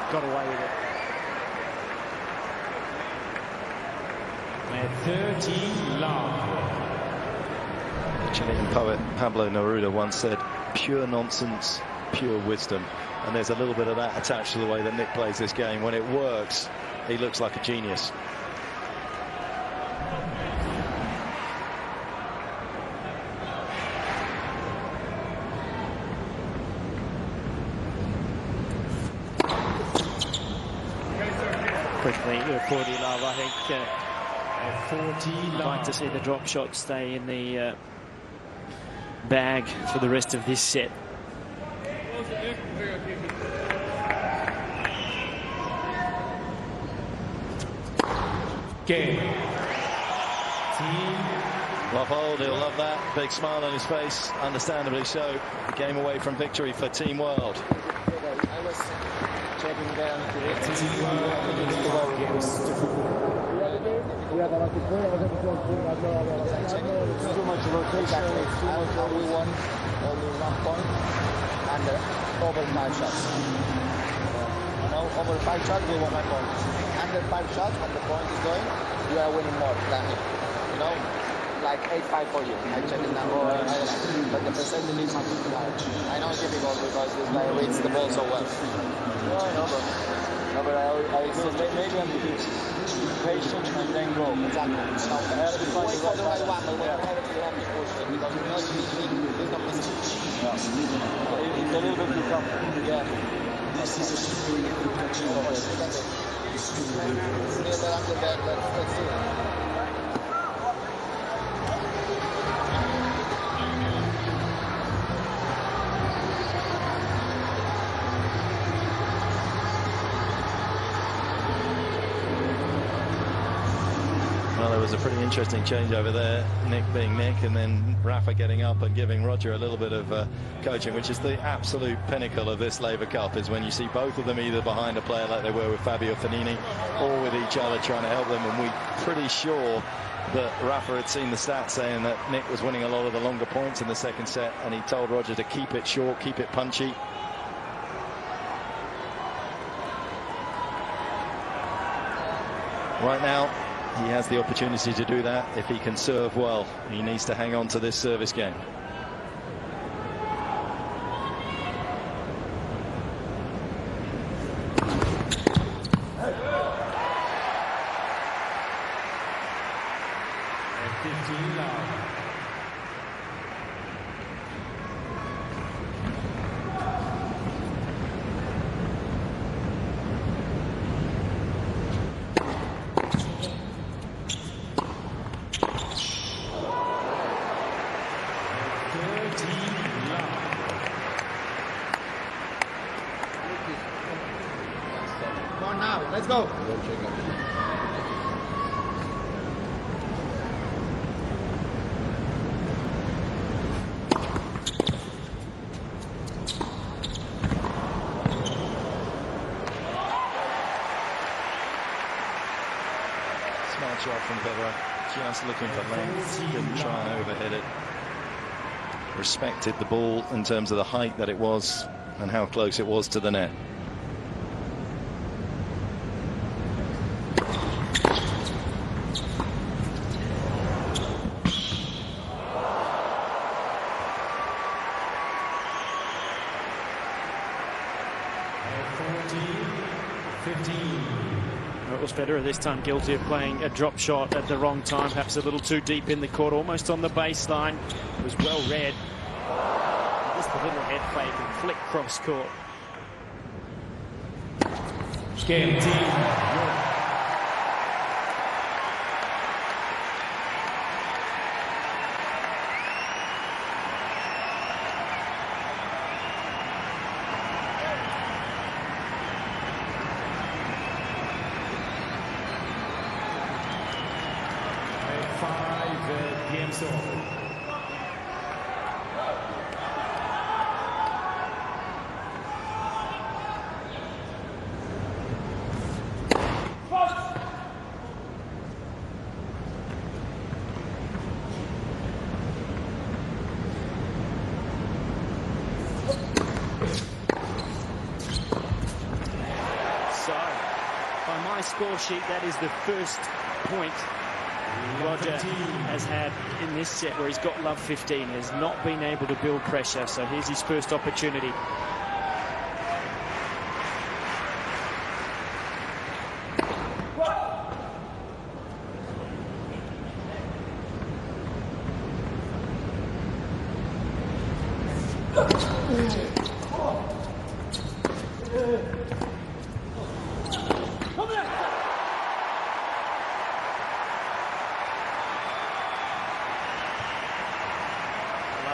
Got away with it. At 13 love. The Chilean poet Pablo Neruda once said, "Pure nonsense, pure wisdom." And there's a little bit of that attached to the way that Nick plays this game. When it works, he looks like a genius. Quickly, for the love, I think I'd like to see the drop shot stay in the bag for the rest of this set. Game. Rafael, he'll love that. Big smile on his face, understandably so. The game away from victory for Team World. Checking down to the too much rotation. We won only 1 point and over 5 shots. You know, over 5 shots we won 1 point. Under 5 shots when the point is going, you are winning more than me. You know, like 8-5 for you. I checked it now. But the percentage is not too high. I know it's difficult because this guy reads the ball so well. No, but I feel maybe I'm patient and then grow. Exactly. No, wait for the right one, but whenever you have to push it, because you know he's not missing. Yeah. It's a little bit too tough. Yeah. This is a superior protection. Let's see it. Well, there was a pretty interesting change over there, Nick being Nick, and then Rafa getting up and giving Roger a little bit of coaching, which is the absolute pinnacle of this Laver Cup, is when you see both of them either behind a player like they were with Fabio Fognini or with each other trying to help them. And we're pretty sure that Rafa had seen the stats saying that Nick was winning a lot of the longer points in the second set, and he told Roger to keep it short, keep it punchy. Right now, he has the opportunity to do that if he can serve well. He needs to hang on to this service game. Come on now, let's go. Smart shot from Federer, just looking for length, didn't try and overhit it. Respected the ball in terms of the height that it was and how close it was to the net. It was Federer this time guilty of playing a drop shot at the wrong time, perhaps a little too deep in the court, almost on the baseline. It was well read. This just a little head fake and flick cross court. Game team. Score sheet, that is the first point Roger has had in this set where he's got love 15. Has not been able to build pressure, so here's his first opportunity.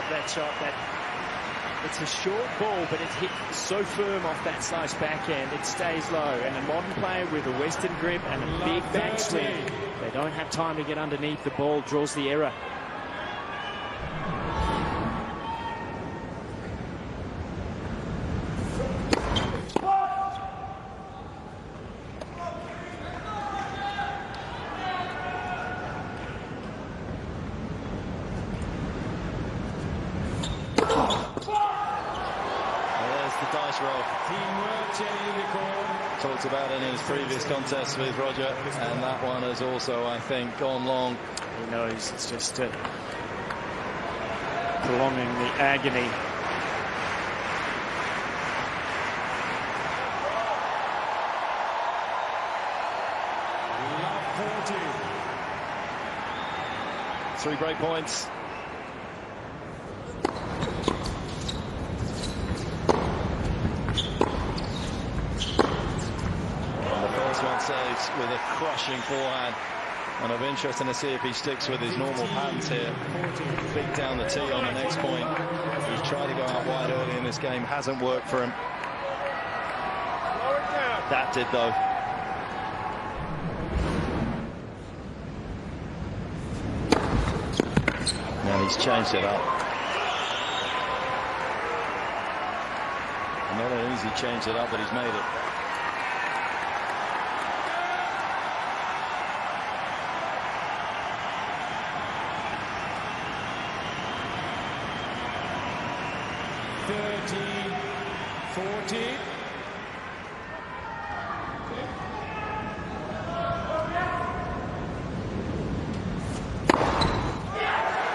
That shot, it's a short ball, but it's hit so firm off that slice backhand, it stays low. And a modern player with a Western grip and a big backswing, they don't have time to get underneath. The ball draws the error. Talked about it in his previous contest with Roger, and that one has also, I think, gone long. He knows it's just prolonging the agony. Three break points. Saves with a crushing forehand, and I'll be interested to see if he sticks with his normal patterns here. Big down the tee on the next point. He's tried to go out wide early in this game, hasn't worked for him. That did though. Now he's changed it up. Not only has he changed it up, but he's made it.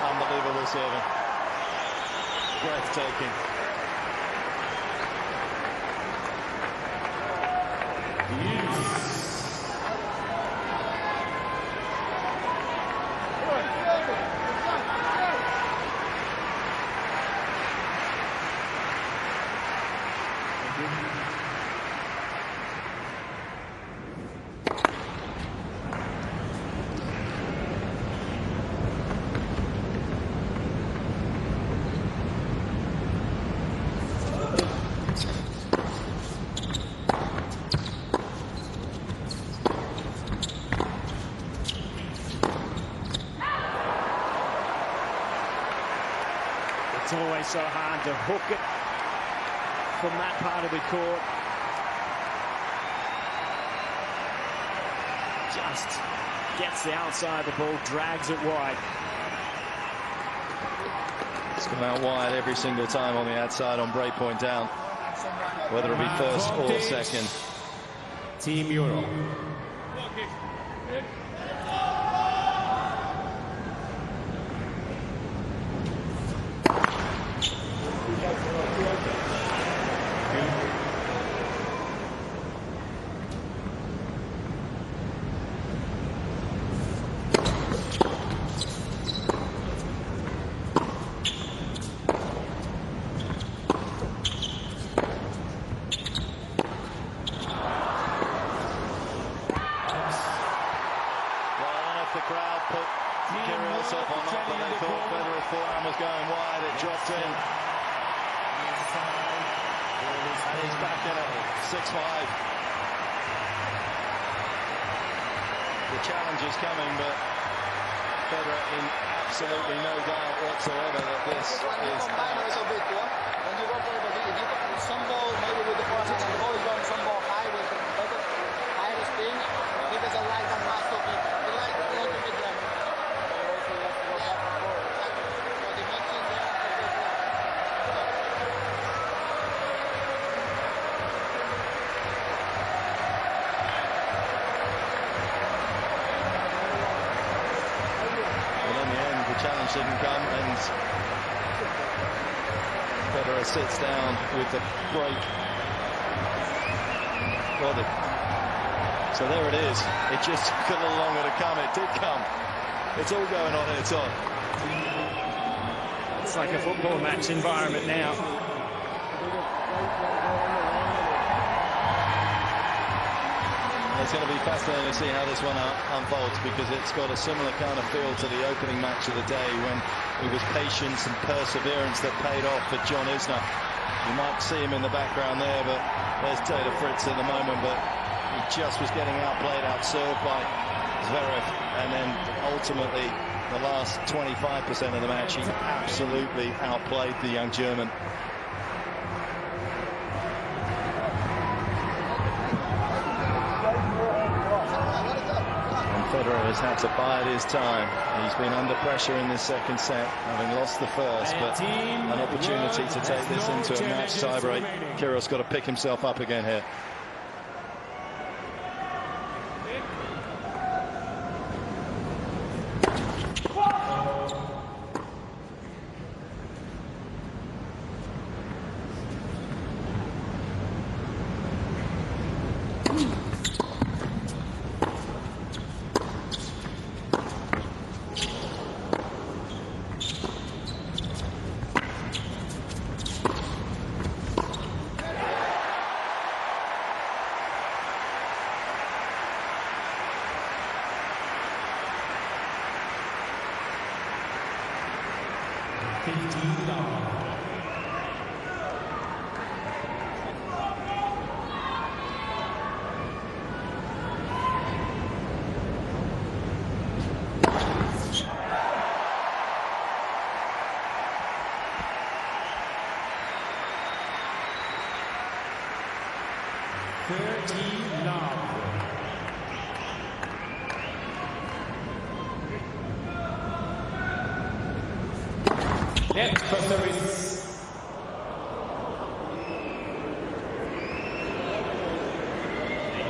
Unbelievable serving. Breathtaking. It's always so hard to hook it from that part of the court. Just gets the outside of the ball, drags it wide. It's come out wide every single time on the outside on break point down, whether it be first or second. Team Euro. He's back in it. 6-5. The challenge is coming, but Federer in absolutely no doubt whatsoever that this is When you combine a little bit, when you go for the position, you got some ball maybe with the forehand, and the ball is going some ball high with the better, higher spin. He doesn't like that last of it. He likes a lot of it there. But also he has to go back and forth. So the mention there after this. Challenge didn't come, and Federer sits down with the break. Body. So there it is. It just took a little longer to come. It did come. It's all going on here, Tom. It's like a football match environment now. It's going to be fascinating to see how this one unfolds, because it's got a similar kind of feel to the opening match of the day, when it was patience and perseverance that paid off for John Isner. You might see him in the background there, but there's Taylor Fritz at the moment, but he just was getting outplayed, outserved by Zverev, and then ultimately the last 25% of the match he absolutely outplayed the young German. Federer has had to bide his time. He's been under pressure in this second set, having lost the first, but an opportunity to take this into a match tiebreak. Kyrgios got to pick himself up again here. Net for service.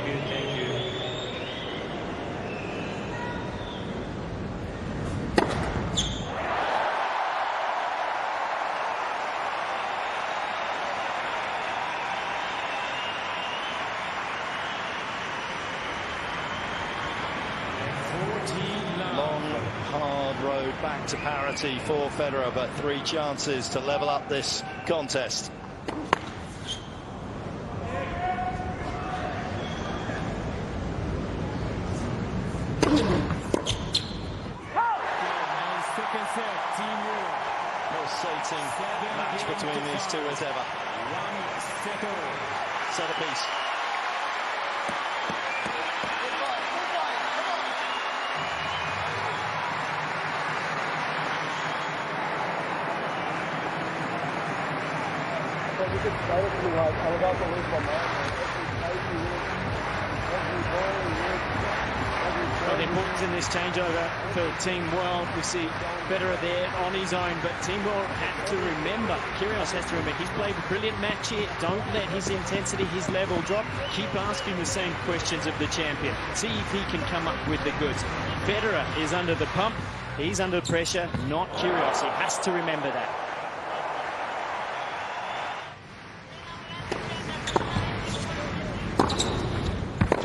Thank you. Long, hard road back to parity for Federer, but 3 chances to level up this contest. Second set, Team Europe. Pulsating match between these two as ever. Set a piece. Well, the importance in this changeover for Team World, we see Federer there on his own, but Team World have to remember, Kyrgios has to remember, he's played a brilliant match here. Don't let his intensity, his level drop. Keep asking the same questions of the champion. See if he can come up with the goods. Federer is under the pump. He's under pressure, not Kyrgios. He has to remember that.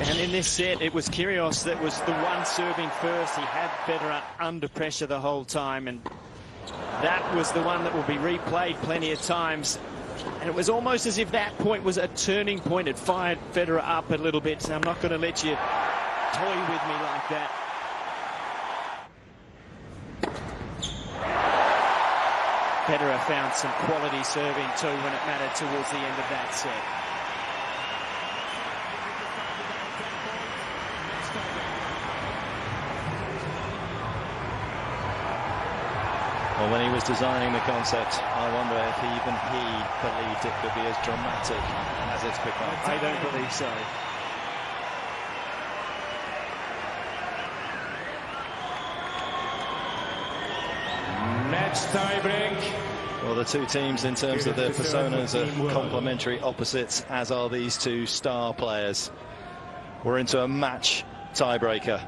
And in this set, it was Kyrgios that was the one serving first. He had Federer under pressure the whole time, and that was the one that will be replayed plenty of times. And it was almost as if that point was a turning point. It fired Federer up a little bit. So I'm not going to let you toy with me like that. Federer found some quality serving too when it mattered towards the end of that set. Well, when he was designing the concept, I wonder if even he believed it could be as dramatic as it's become. I don't believe so. Match tie break. Well, the two teams, in terms of their personas, are complementary opposites, as are these two star players. We're into a match tiebreaker.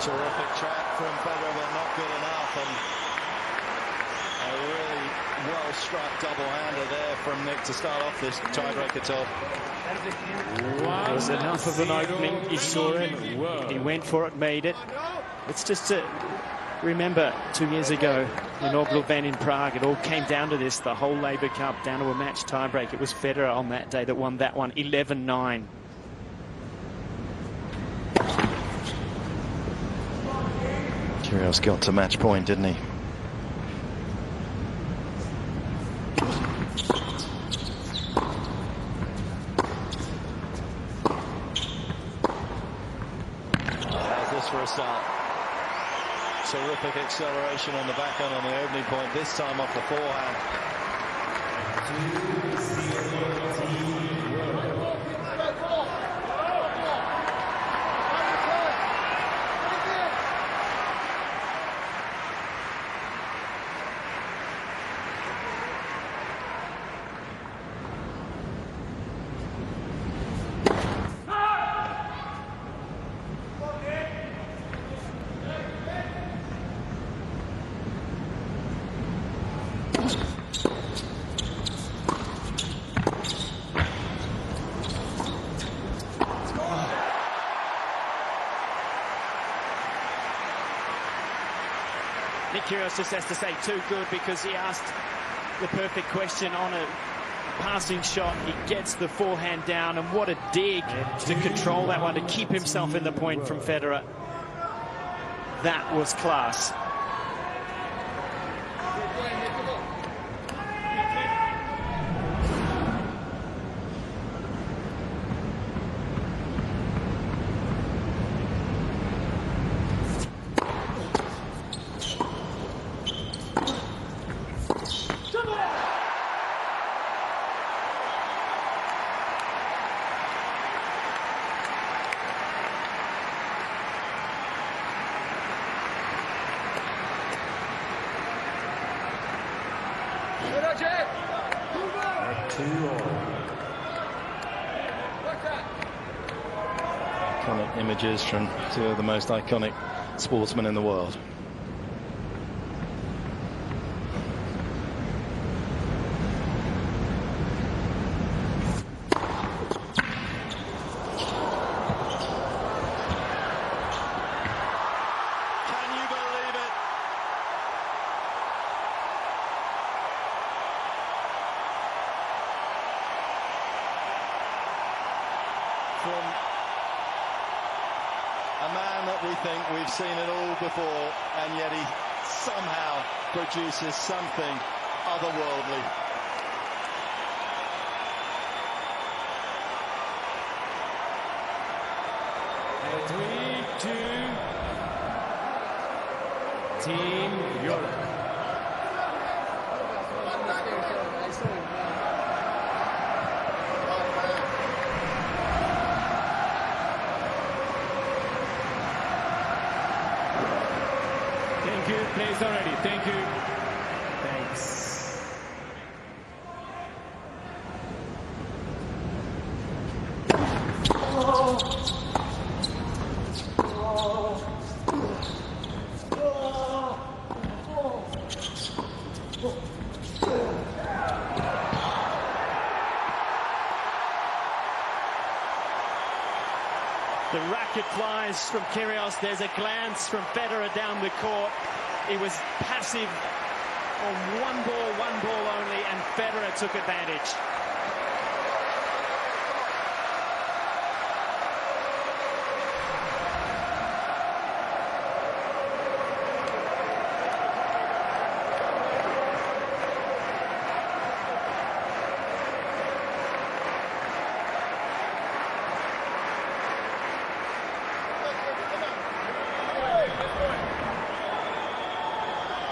Terrific track from Federer, but not good enough, and a really well-struck double-hander there from Nick to start off this tiebreaker top. It was enough of an opening. He saw it, he went for it, made it. It's just to remember 2 years ago, the inaugural event in Prague, it all came down to this, the whole Laver Cup, down to a match tiebreak. It was Federer on that day that won that one, 11-9. Kyrgios got to match point, didn't he? How's this for a start? Terrific acceleration on the backhand on the opening point, this time off the forehand. Nick Kyrgios just has to say too good, because he asked the perfect question on a passing shot. He gets the forehand down, and what a dig to control that one, to keep himself in the point from Federer. That was class. Iconic images from two of the most iconic sportsmen in the world. Can you believe it? From a man that we think we've seen it all before, and yet he somehow produces something otherworldly. And 3-2. Team Europe. Thank you. Place already. Thank you. Thanks. The racket flies from Kyrgios. There's a glance from Federer down the court. He was passive on one ball only, and Federer took advantage.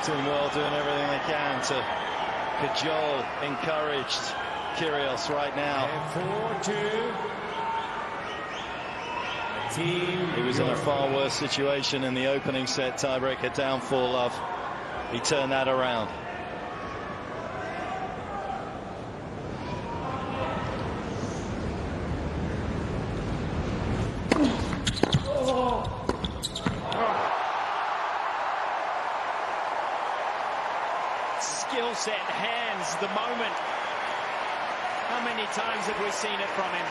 Team World doing everything they can to cajole, encourage Kyrgios right now. 4-2. Team He was in a far worse situation in the opening set, tiebreaker down 4-love. He turned that around. Skill set, hands, the moment. How many times have we seen it from him?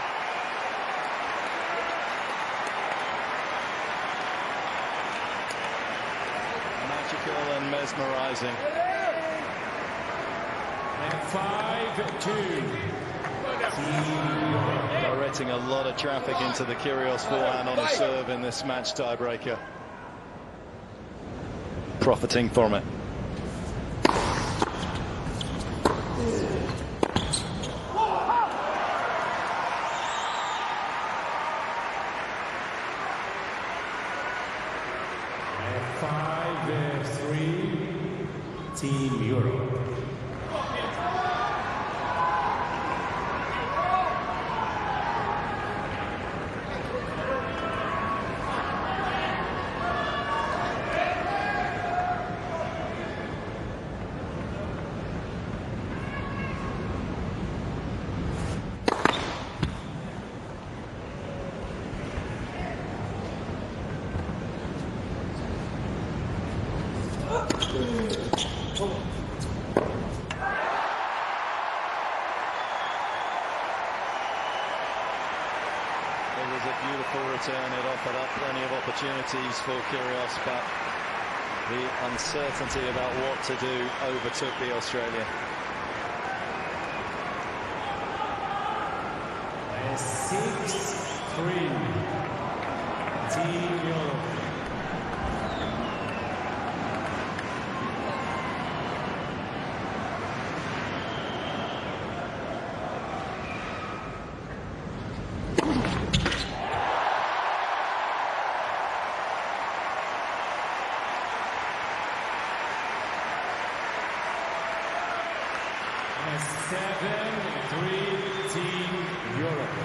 Magical and mesmerizing. and 5-2. Directing a lot of traffic into the Kyrgios forehand on a serve in this match tiebreaker. Profiting from it. And 5-3, Team Europe. It was a beautiful return. It offered up plenty of opportunities for Kyrgios, but the uncertainty about what to do overtook the Australian. 6-3, Team Europe. And 7-3, Team Europe.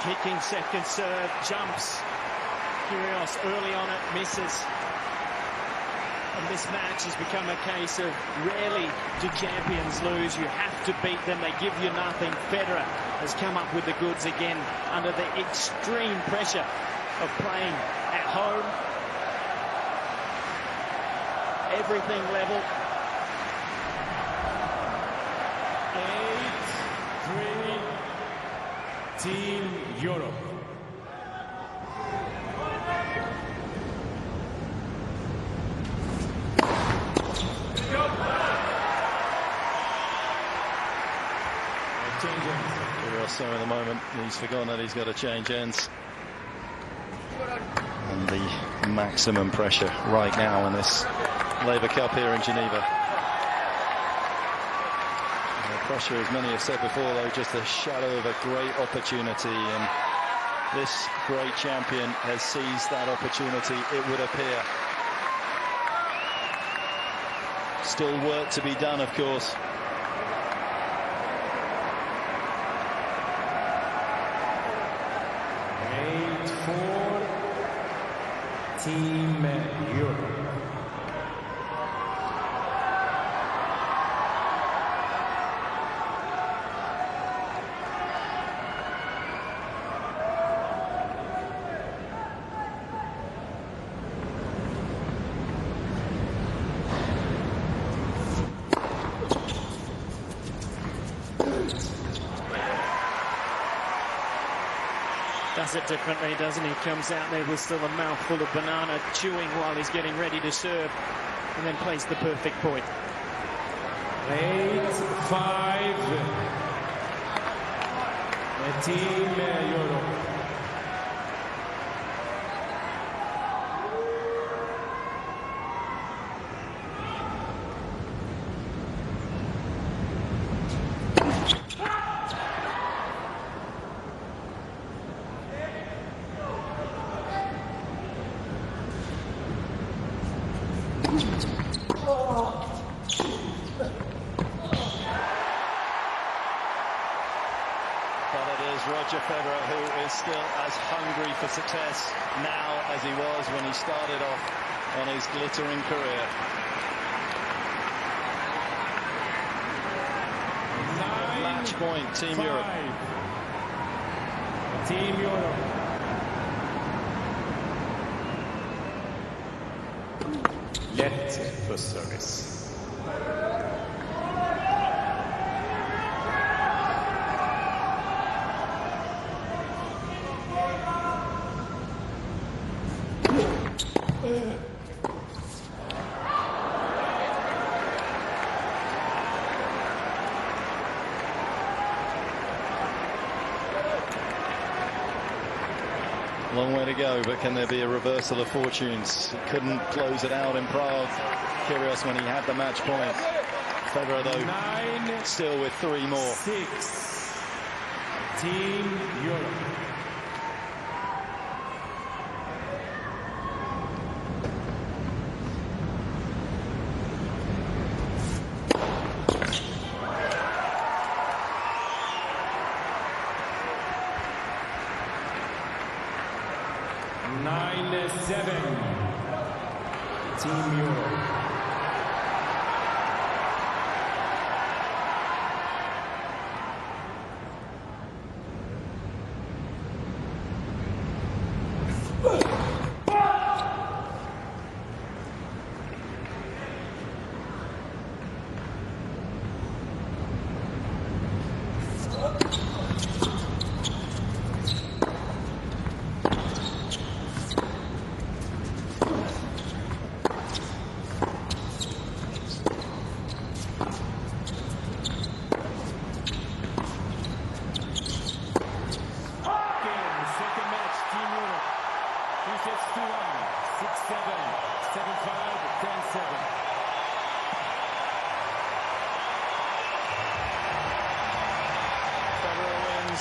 Kicking second serve, jumps. Kyrgios early on it, misses. And this match has become a case of rarely do champions lose. You have to beat them. They give you nothing. Federer has come up with the goods again under the extreme pressure of playing at home. Everything level. 8-3, Team Europe. Kyrgios there in the moment. He's forgotten that he's got to change ends. And the maximum pressure right now in this Laver Cup here in Geneva. And the pressure, as many have said before, though, just a shadow of a great opportunity. And this great champion has seized that opportunity, it would appear. Still work to be done, of course. Team Europe. does it differently, doesn't he? Comes out there with still a mouthful of banana, chewing while he's getting ready to serve, and then plays the perfect point. 8-5. Team Europe. Roger Federer, who is still as hungry for success now as he was when he started off on his glittering career. Match point, Team Europe. Team Europe. Let for service. Long way to go, but can there be a reversal of fortunes? He couldn't close it out in Prague. Kyrgios when he had the match point. Federer, though, 9, still with 3 more. 6. Team Europe. Team Europe.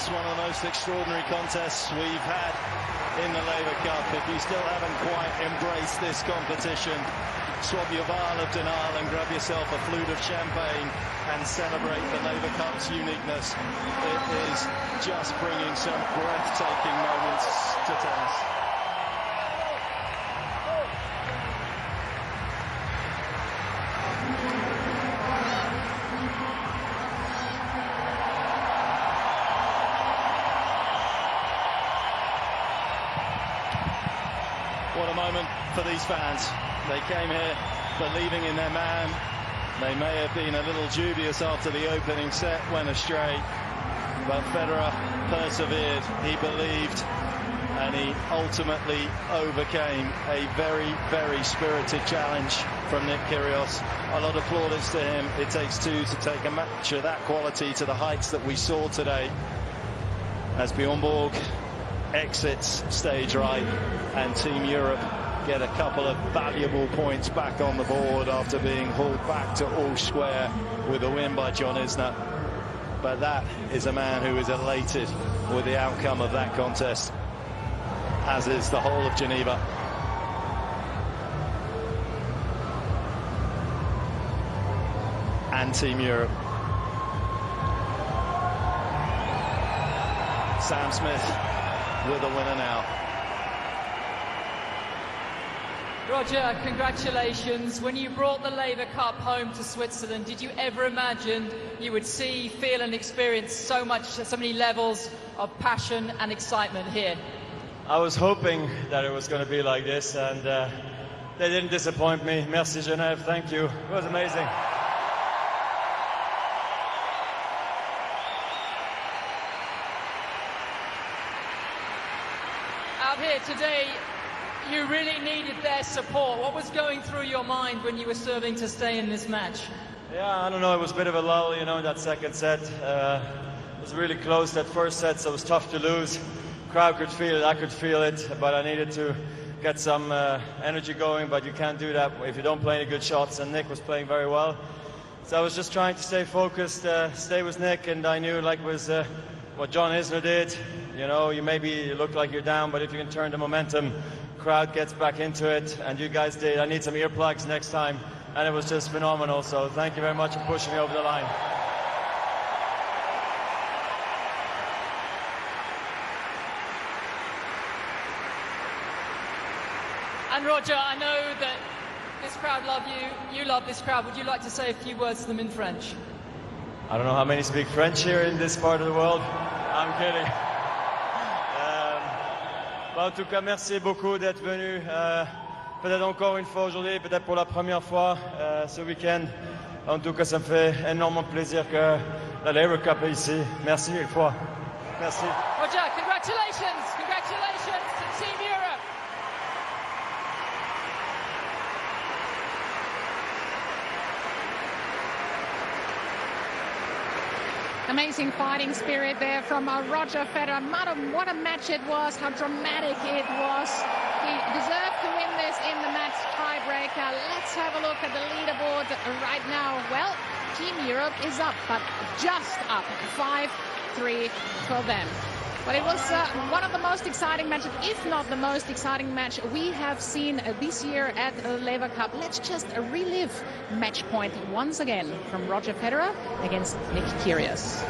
One of the most extraordinary contests we've had in the Laver Cup. If you still haven't quite embraced this competition, swab your vial of Nadal and grab yourself a flute of champagne and celebrate the Laver Cup's uniqueness. It is just bringing some breathtaking moments to tennis. What a moment for these fans. They came here believing in their man. They may have been a little dubious after the opening set, went astray. But Federer persevered, he believed, and he ultimately overcame a very, very spirited challenge from Nick Kyrgios. A lot of plaudits to him. It takes two to take a match of that quality to the heights that we saw today as Bjorn Borg exits stage right and Team Europe get a couple of valuable points back on the board after being hauled back to all square with a win by John Isner. But that is a man who is elated with the outcome of that contest, as is the whole of Geneva. And Team Europe. Sam Smith with a winner now. Roger, congratulations. When you brought the Laver Cup home to Switzerland, did you ever imagine you would see, feel and experience so many levels of passion and excitement here? I was hoping that it was going to be like this, and they didn't disappoint me. Merci Genève, thank you. It was amazing. you really needed their support. What was going through your mind when you were serving to stay in this match? Yeah, I don't know. It was a bit of a lull, you know, in that second set. It was really close that first set, so it was tough to lose. Crowd could feel it, I could feel it, but I needed to get some energy going, but you can't do that if you don't play any good shots, and Nick was playing very well. So I was just trying to stay focused, stay with Nick, and I knew, like was what John Isner did, you know, you maybe look like you're down, but if you can turn the momentum, crowd gets back into it, and you guys did. I need some earplugs next time, and it was just phenomenal, so thank you very much for pushing me over the line. And Roger, I know that this crowd love you, you love this crowd. Would you like to say a few words to them in French? I don't know how many speak French here in this part of the world. I'm kidding. En tout cas, merci beaucoup d'être venu. Peut-être encore une fois aujourd'hui, peut-être pour la première fois ce week-end. En tout cas, ça me fait énormément plaisir que la Laver Cup est ici. Merci une fois. Merci. Roger, congratulations! Congratulations to Team Europe! Amazing fighting spirit there from Roger Federer. What a match it was, how dramatic it was. He deserved to win this in the match tiebreaker. Let's have a look at the leaderboard right now. Well, Team Europe is up, but just up. 5-3 for them. But it was one of the most exciting matches, if not the most exciting match we have seen this year at the Laver Cup. Let's just relive match point once again from Roger Federer against Nick Kyrgios.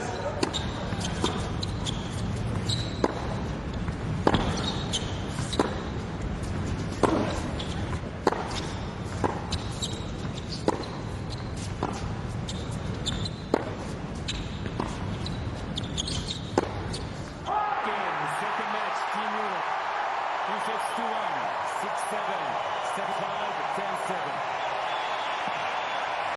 Second match, Team Europe. 2 sets to 1, 6-7, 7-5.